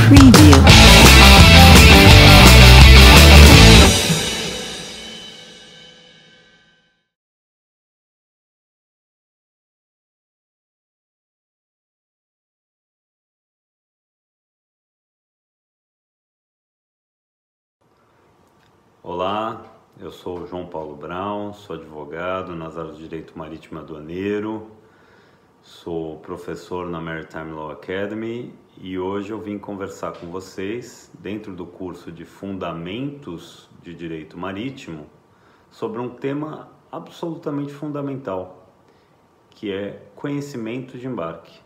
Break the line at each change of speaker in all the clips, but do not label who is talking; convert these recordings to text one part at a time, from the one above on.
Preview.
Olá, eu sou o João Paulo Brown, sou advogado nas áreas de Direito Marítimo e Aduaneiro, sou professor na Maritime Law Academy e hoje eu vim conversar com vocês, dentro do curso de Fundamentos de Direito Marítimo, sobre um tema absolutamente fundamental, que é conhecimento de embarque.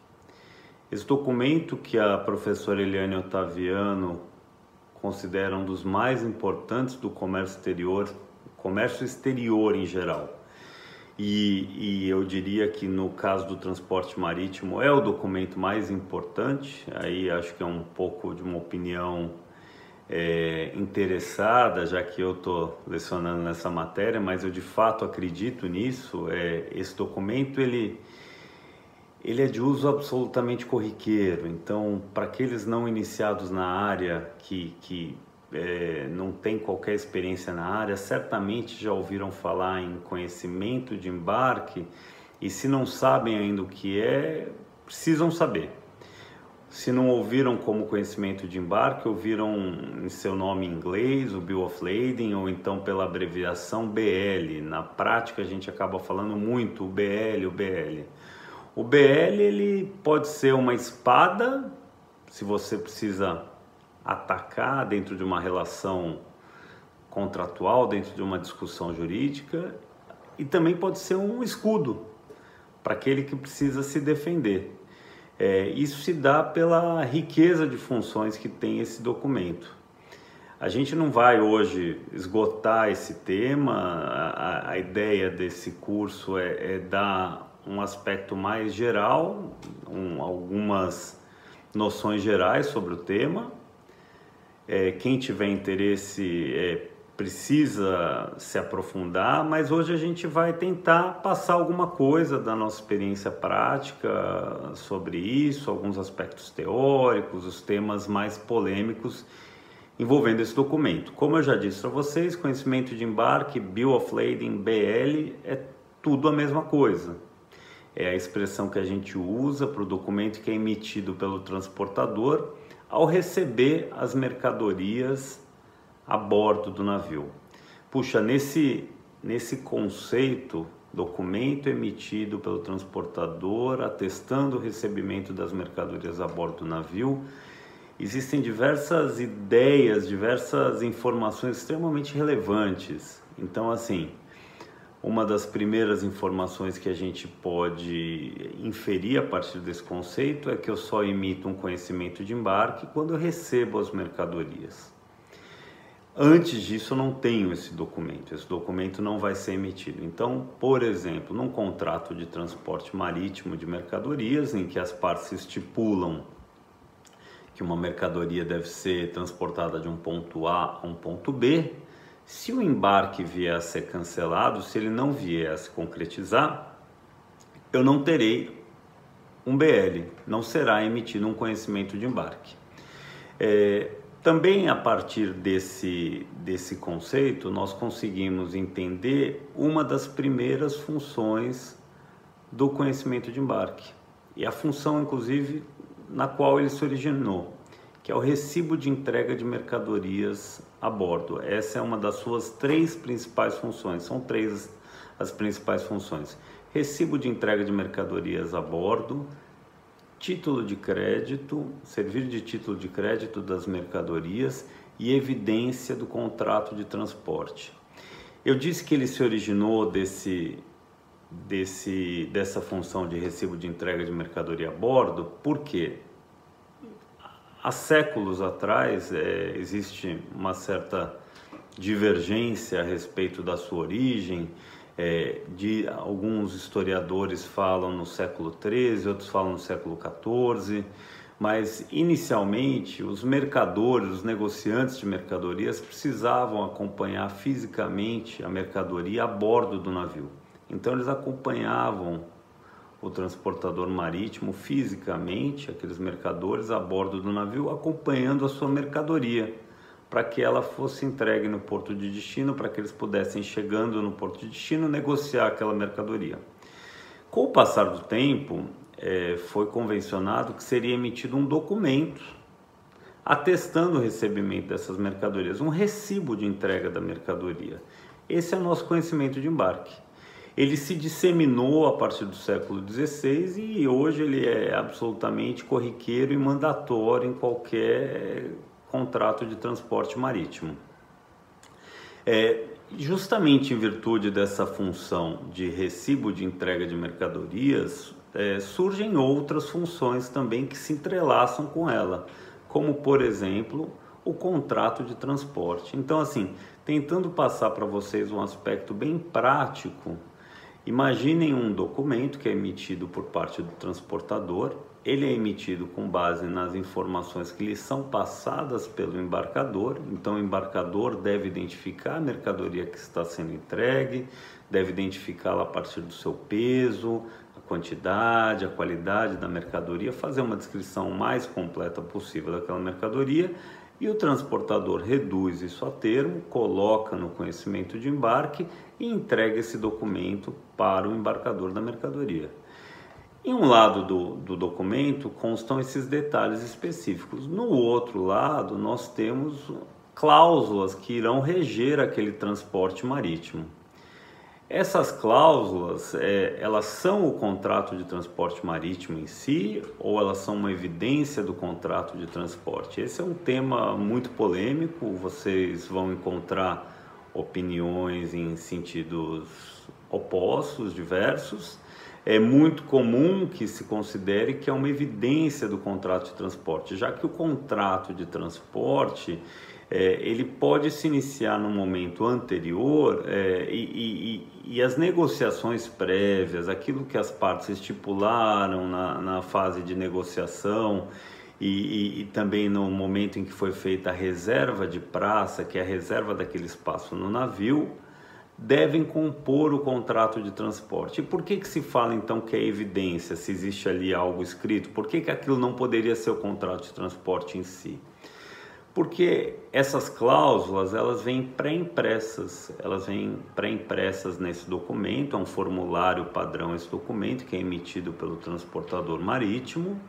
Esse documento que a professora Eliane Ottaviano considera um dos mais importantes do comércio exterior em geral. E eu diria que no caso do transporte marítimo é o documento mais importante. Aí acho que é um pouco de uma opinião interessada, já que eu estou lecionando nessa matéria, mas eu de fato acredito nisso. Esse documento ele é de uso absolutamente corriqueiro, então para aqueles não iniciados na área, que não tem qualquer experiência na área, certamente já ouviram falar em conhecimento de embarque e se não sabem ainda o que é, precisam saber. Se não ouviram como conhecimento de embarque, ouviram em seu nome em inglês, o Bill of Lading, ou então pela abreviação BL. Na prática a gente acaba falando muito o BL, o BL. O BL ele pode ser uma espada, se você precisa atacar dentro de uma relação contratual, dentro de uma discussão jurídica, e também pode ser um escudo para aquele que precisa se defender. Isso se dá pela riqueza de funções que tem esse documento. A gente não vai hoje esgotar esse tema, a ideia desse curso é dar um aspecto mais geral, algumas noções gerais sobre o tema. Quem tiver interesse precisa se aprofundar, mas hoje a gente vai tentar passar alguma coisa da nossa experiência prática sobre isso, alguns aspectos teóricos, os temas mais polêmicos envolvendo esse documento. Como eu já disse para vocês, conhecimento de embarque, Bill of Lading, BL, é tudo a mesma coisa. É a expressão que a gente usa para o documento que é emitido pelo transportador ao receber as mercadorias a bordo do navio. Puxa, nesse conceito, documento emitido pelo transportador atestando o recebimento das mercadorias a bordo do navio, existem diversas ideias, diversas informações extremamente relevantes. Então, assim, uma das primeiras informações que a gente pode inferir a partir desse conceito é que eu só emito um conhecimento de embarque quando eu recebo as mercadorias. Antes disso eu não tenho esse documento não vai ser emitido. Então, por exemplo, num contrato de transporte marítimo de mercadorias, em que as partes estipulam que uma mercadoria deve ser transportada de um ponto A a um ponto B, se o embarque vier a ser cancelado, se ele não vier a se concretizar, eu não terei um BL, não será emitido um conhecimento de embarque. Também a partir desse conceito, nós conseguimos entender uma das primeiras funções do conhecimento de embarque, e a função, inclusive, na qual ele se originou, que é o recibo de entrega de mercadorias a bordo. Essa é uma das suas três principais funções, são três as principais funções: recibo de entrega de mercadorias a bordo, título de crédito, servir de título de crédito das mercadorias e evidência do contrato de transporte. Eu disse que ele se originou dessa função de recibo de entrega de mercadoria a bordo, porque há séculos atrás existe uma certa divergência a respeito da sua origem. Alguns historiadores falam no século XIII, outros falam no século XIV, mas inicialmente os mercadores, os negociantes de mercadorias precisavam acompanhar fisicamente a mercadoria a bordo do navio. Então eles acompanhavam o transportador marítimo fisicamente, aqueles mercadores a bordo do navio, acompanhando a sua mercadoria, para que ela fosse entregue no porto de destino, para que eles pudessem, chegando no porto de destino, negociar aquela mercadoria. Com o passar do tempo, foi convencionado que seria emitido um documento atestando o recebimento dessas mercadorias, um recibo de entrega da mercadoria. Esse é o nosso conhecimento de embarque. Ele se disseminou a partir do século XVI e hoje ele é absolutamente corriqueiro e mandatório em qualquer contrato de transporte marítimo. Justamente em virtude dessa função de recibo de entrega de mercadorias, surgem outras funções também que se entrelaçam com ela, como, por exemplo, o contrato de transporte. Então, assim, tentando passar para vocês um aspecto bem prático, imaginem um documento que é emitido por parte do transportador. Ele é emitido com base nas informações que lhe são passadas pelo embarcador. Então, o embarcador deve identificar a mercadoria que está sendo entregue, deve identificá-la a partir do seu peso, a quantidade, a qualidade da mercadoria, fazer uma descrição mais completa possível daquela mercadoria, e o transportador reduz isso a termo, coloca no conhecimento de embarque e entrega esse documento para o embarcador da mercadoria. Em um lado do documento constam esses detalhes específicos. No outro lado, nós temos cláusulas que irão reger aquele transporte marítimo. Essas cláusulas, elas são o contrato de transporte marítimo em si, ou elas são uma evidência do contrato de transporte? Esse é um tema muito polêmico, vocês vão encontrar opiniões em sentidos opostos, diversos. É muito comum que se considere que é uma evidência do contrato de transporte, já que o contrato de transporte ele pode se iniciar no momento anterior e as negociações prévias, aquilo que as partes estipularam na fase de negociação e também no momento em que foi feita a reserva de praça, que é a reserva daquele espaço no navio, devem compor o contrato de transporte. E por que se fala então que é evidência, se existe ali algo escrito? Por que aquilo não poderia ser o contrato de transporte em si? Porque essas cláusulas, elas vêm pré-impressas, nesse documento, é um formulário padrão esse documento, que é emitido pelo transportador marítimo,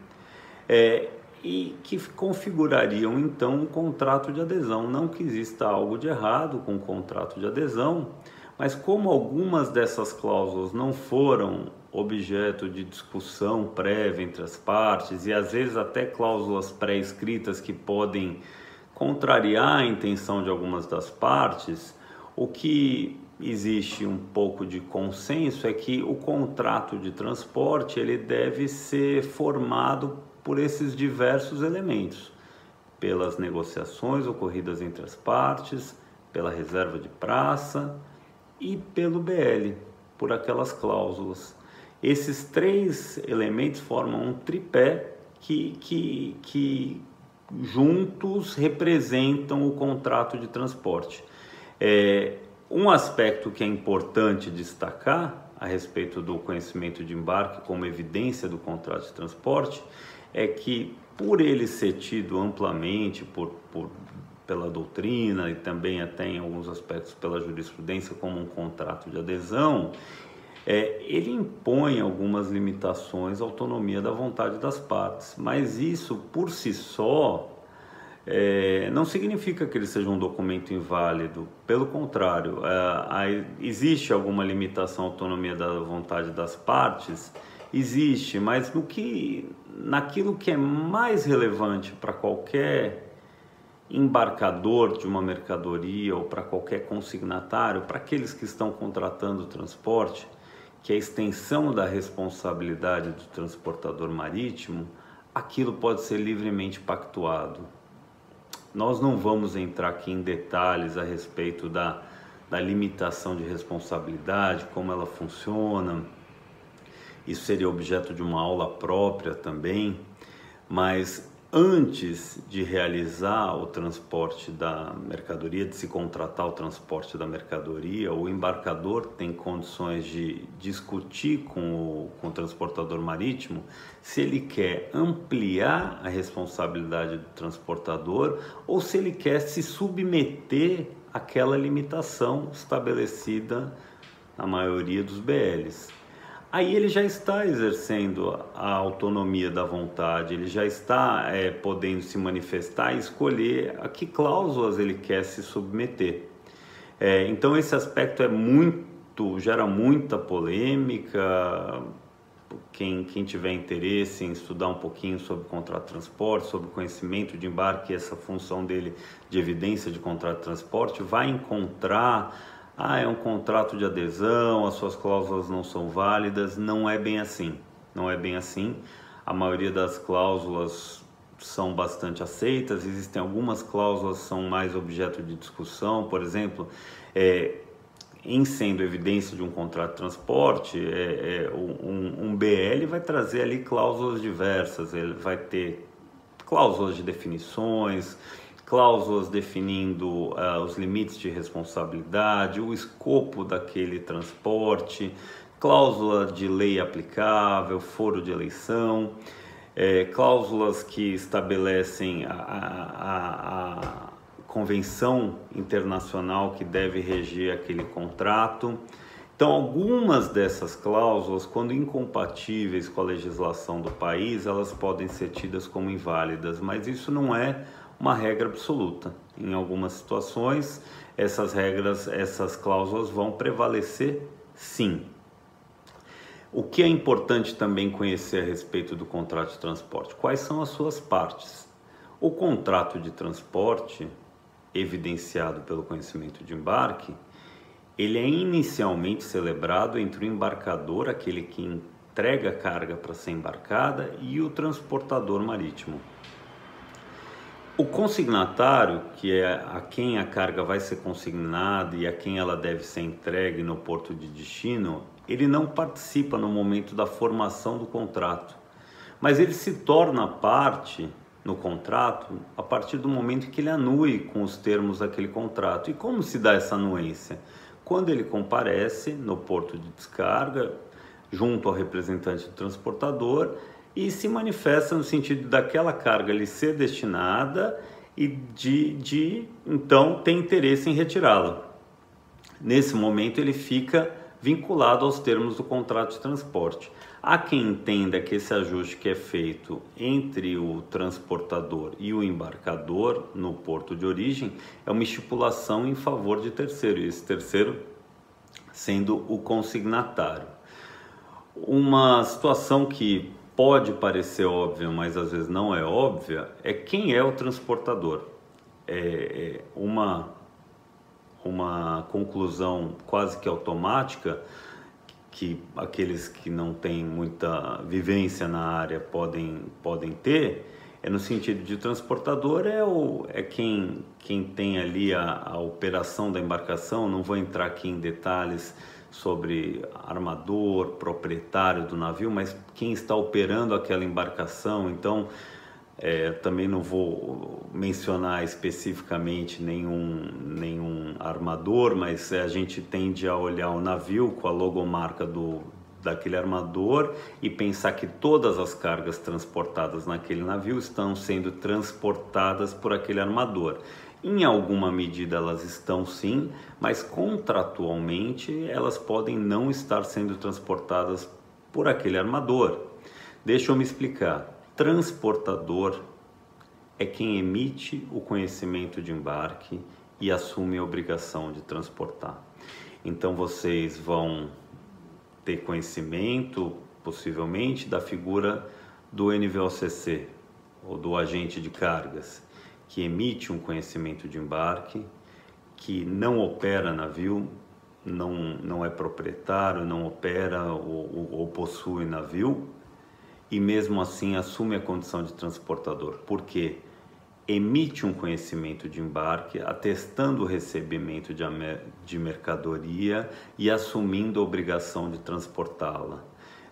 e que configurariam então um contrato de adesão. Não que exista algo de errado com o contrato de adesão, mas como algumas dessas cláusulas não foram objeto de discussão prévia entre as partes, e às vezes até cláusulas pré-escritas que podem contrariar a intenção de algumas das partes, o que existe um pouco de consenso é que o contrato de transporte ele deve ser formado por esses diversos elementos, pelas negociações ocorridas entre as partes, pela reserva de praça e pelo BL, por aquelas cláusulas. Esses três elementos formam um tripé que juntos representam o contrato de transporte. Um aspecto que é importante destacar a respeito do conhecimento de embarque como evidência do contrato de transporte é que, por ele ser tido amplamente pela doutrina e também até em alguns aspectos pela jurisprudência como um contrato de adesão, ele impõe algumas limitações à autonomia da vontade das partes, mas isso por si só não significa que ele seja um documento inválido. Pelo contrário, existe alguma limitação à autonomia da vontade das partes? Existe, mas naquilo que é mais relevante para qualquer embarcador de uma mercadoria ou para qualquer consignatário, para aqueles que estão contratando o transporte, que é a extensão da responsabilidade do transportador marítimo, aquilo pode ser livremente pactuado. Nós não vamos entrar aqui em detalhes a respeito da limitação de responsabilidade, como ela funciona. Isso seria objeto de uma aula própria também, mas antes de realizar o transporte da mercadoria, de se contratar o transporte da mercadoria, o embarcador tem condições de discutir com o transportador marítimo se ele quer ampliar a responsabilidade do transportador ou se ele quer se submeter àquela limitação estabelecida na maioria dos BLs. Aí ele já está exercendo a autonomia da vontade, ele já está podendo se manifestar e escolher a que cláusulas ele quer se submeter. Então esse aspecto gera muita polêmica. Quem tiver interesse em estudar um pouquinho sobre contrato de transporte, sobre conhecimento de embarque, essa função dele de evidência de contrato de transporte, vai encontrar... é um contrato de adesão, as suas cláusulas não são válidas. Não é bem assim, não é bem assim. A maioria das cláusulas são bastante aceitas, existem algumas cláusulas que são mais objeto de discussão. Por exemplo, em sendo evidência de um contrato de transporte, um BL vai trazer ali cláusulas diversas, ele vai ter cláusulas de definições, cláusulas definindo os limites de responsabilidade, o escopo daquele transporte, cláusula de lei aplicável, foro de eleição, cláusulas que estabelecem a convenção internacional que deve reger aquele contrato. Então, algumas dessas cláusulas, quando incompatíveis com a legislação do país, elas podem ser tidas como inválidas, mas isso não é uma regra absoluta. Em algumas situações, essas cláusulas vão prevalecer, sim. O que é importante também conhecer a respeito do contrato de transporte? Quais são as suas partes? O contrato de transporte, evidenciado pelo conhecimento de embarque, ele é inicialmente celebrado entre o embarcador, aquele que entrega a carga para ser embarcada, e o transportador marítimo. O consignatário, que é a quem a carga vai ser consignada e a quem ela deve ser entregue no porto de destino, ele não participa no momento da formação do contrato, mas ele se torna parte no contrato a partir do momento que ele anue com os termos daquele contrato. E como se dá essa anuência? Quando ele comparece no porto de descarga, junto ao representante do transportador, e se manifesta no sentido daquela carga lhe ser destinada e então ter interesse em retirá-la. Nesse momento ele fica vinculado aos termos do contrato de transporte. Há quem entenda que esse ajuste que é feito entre o transportador e o embarcador no porto de origem é uma estipulação em favor de terceiro, e esse terceiro sendo o consignatário. Uma situação que pode parecer óbvia, mas às vezes não é óbvia, é quem é o transportador. Uma conclusão quase que automática que aqueles que não têm muita vivência na área podem ter, no sentido de transportador quem tem ali a operação da embarcação. Não vou entrar aqui em detalhes sobre armador, proprietário do navio, mas quem está operando aquela embarcação. Então, também não vou mencionar especificamente nenhum armador, mas a gente tende a olhar o navio com a logomarca daquele armador e pensar que todas as cargas transportadas naquele navio estão sendo transportadas por aquele armador. Em alguma medida elas estão sim, mas contratualmente elas podem não estar sendo transportadas por aquele armador. Deixa eu me explicar. Transportador é quem emite o conhecimento de embarque e assume a obrigação de transportar. Então vocês vão ter conhecimento, possivelmente, da figura do NVOCC, ou do agente de cargas, que emite um conhecimento de embarque, que não opera navio, não é proprietário, não opera ou possui navio, e mesmo assim assume a condição de transportador, porque emite um conhecimento de embarque, atestando o recebimento de mercadoria e assumindo a obrigação de transportá-la.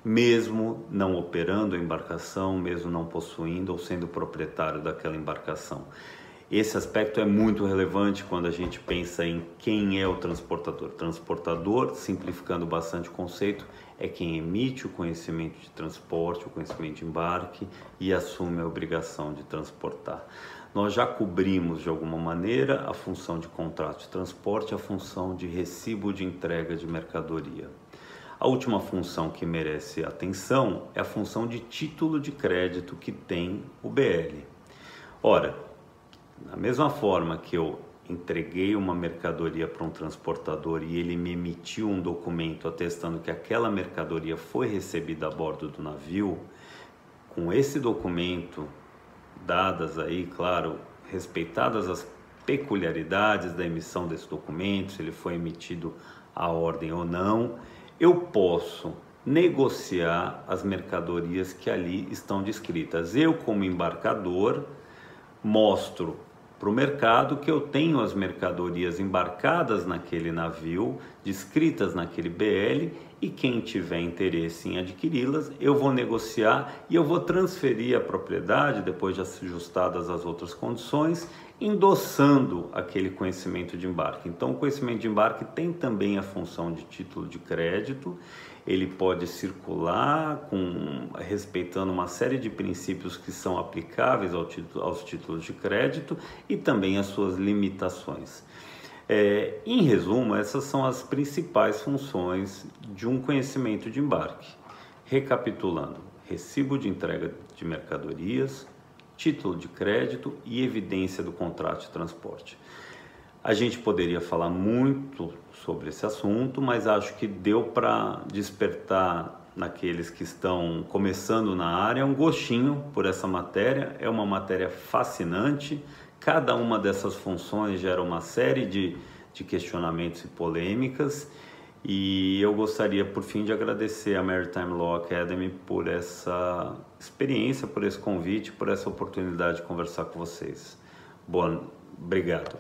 mesmo não operando a embarcação, mesmo não possuindo ou sendo proprietário daquela embarcação. Esse aspecto é muito relevante quando a gente pensa em quem é o transportador. Transportador, simplificando bastante o conceito, é quem emite o conhecimento de transporte, o conhecimento de embarque e assume a obrigação de transportar. Nós já cobrimos de alguma maneira a função de contrato de transporte, a função de recibo de entrega de mercadoria. A última função que merece atenção é a função de título de crédito que tem o BL. Ora, da mesma forma que eu entreguei uma mercadoria para um transportador e ele me emitiu um documento atestando que aquela mercadoria foi recebida a bordo do navio, com esse documento, dadas aí, claro, respeitadas as peculiaridades da emissão desse documento, se ele foi emitido à ordem ou não, eu posso negociar as mercadorias que ali estão descritas. Eu, como embarcador, mostro para o mercado que eu tenho as mercadorias embarcadas naquele navio, descritas naquele BL, e quem tiver interesse em adquiri-las, eu vou negociar e eu vou transferir a propriedade, depois de ajustadas as outras condições, endossando aquele conhecimento de embarque. Então, o conhecimento de embarque tem também a função de título de crédito. Ele pode circular respeitando uma série de princípios que são aplicáveis aos títulos de crédito e também as suas limitações. Em resumo, essas são as principais funções de um conhecimento de embarque. Recapitulando: recibo de entrega de mercadorias, título de crédito e evidência do contrato de transporte. A gente poderia falar muito sobre esse assunto, mas acho que deu para despertar naqueles que estão começando na área um gostinho por essa matéria. É uma matéria fascinante. Cada uma dessas funções gera uma série de questionamentos e polêmicas. E eu gostaria, por fim, de agradecer a Maritime Law Academy por essa experiência, por esse convite, por essa oportunidade de conversar com vocês. Obrigado.